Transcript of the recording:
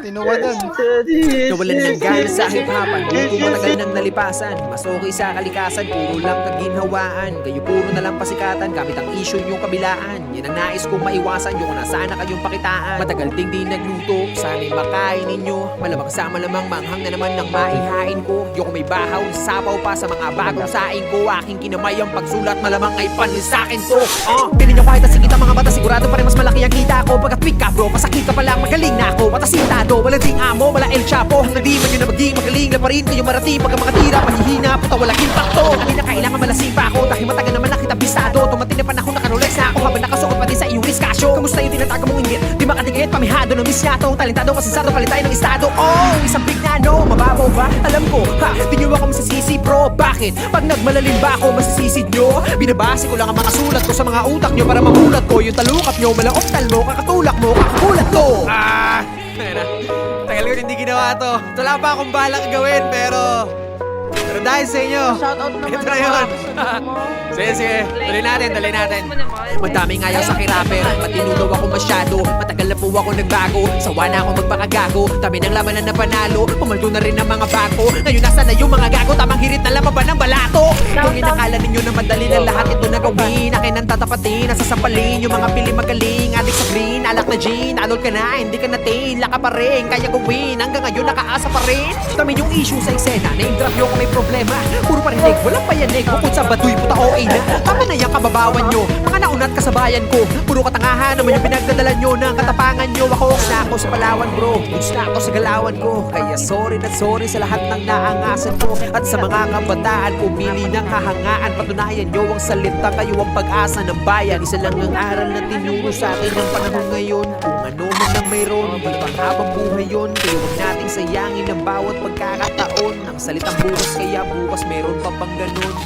Tinuwagan. Nawalan ng gana sa hip-hopan, kung matagal nang nalipasan. Mas okay sa kalikasan, puro lang kaginhawaan. Kayo puro na lang pasikatan, gamit ang issue yung kabilaan. Yan ang nais kong maiwasan, yung na sana kayong pakitaan. Matagal ding di nagluto, sana'y makain ninyo. Malamang sa malamang manghang na naman ng maihain ko. Yung may bahaw, sapaw pa sa mga bagong saing ko. Aking kinamay ang pagsulat, malamang ay panin sa'kin to. Pili nyo kahit asikit ang mga mata, sigurado pa rin mas malaki ang kita ko. Pagka-tweak ka bro, pasakit ka pa lang, magaling na ako. Matasintado, wala ding amo, wala El Chapo. Hanggang di man yun na maging magaling na pa rin kayo marating. Pagka mga tira, mahihina, puta walang impacto. Hindi na kailangan malasing pa ako, dahil matagal naman nakita bisado. Tumating na panahon, nakarolex na ako habang nakasuot pa din sa iyong diskasyo. Kamusta yung tinatago mong inggit? Di makatigit, pamihado ng misyato. Talentado, masasado, palitay ng estado. Oh, isang big na no, mababaw ba? Alam ko, ha, di nyo ako masisisi bro. Bakit? Pag nagmalalim ba ako, masisisid nyo? Binabase ko lang ang mga sulat ko sa mga utak nyo para mamulat ko. Yung talukap nyo, malaoktal mo, kakatulak mo, kakakulat ko. Tagal ko hindi ginawa to. Wala pa akong balak gawin, pero dahil sa inyo, Shoutout naman ito na yun. Sige, tuloy natin. Madami nga yaw sa kirapper, matinunaw ako masyado. Matagal na po ako nagbago, sawa na ako magpakagago. Dami ng labanan na panalo, pumaldo na rin ang mga bago. Ngayon nasa na yung mga gago, tamang hirit na lamang ba ng balato? Kung inakala ninyo na madali na lahat ito na gawin, akin ang tatapatin, nasasampalin yung mga pili magaling. Adik sa green, alak na gin, alol ka na, hindi ka natin, laka pa rin, kaya gawin. Hanggang ngayon nakaasa pa rin. Dami yung issue sa eksena, na-drop nyo kung may problema. Puro parinig, walang payanig, bukod sa baduy puta okay na. Tama na yung kababawan nyo, mga naunat kasabayan ko. Puro katangahan naman yung pinagdadala nyo ng katapangan nyo. Ako na ako sa Palawan bro, gusto na ako sa galawan ko. Kaya sorry na sorry sa lahat ng naangasan ko. At sa mga kabataan, pumili ng kahangaan. Patunayan nyo ang salita, kayo ang pag-asa ng bayan. Isa lang ang aral na tinuro sa akin ng panahon ngayon. Kung ano man ang mayroon, di pang habang buhay yun. Kaya huwag nating sayangin ang bawat pagkakataon. Ang salitang bukas, kaya bukas meron pa bang ganun.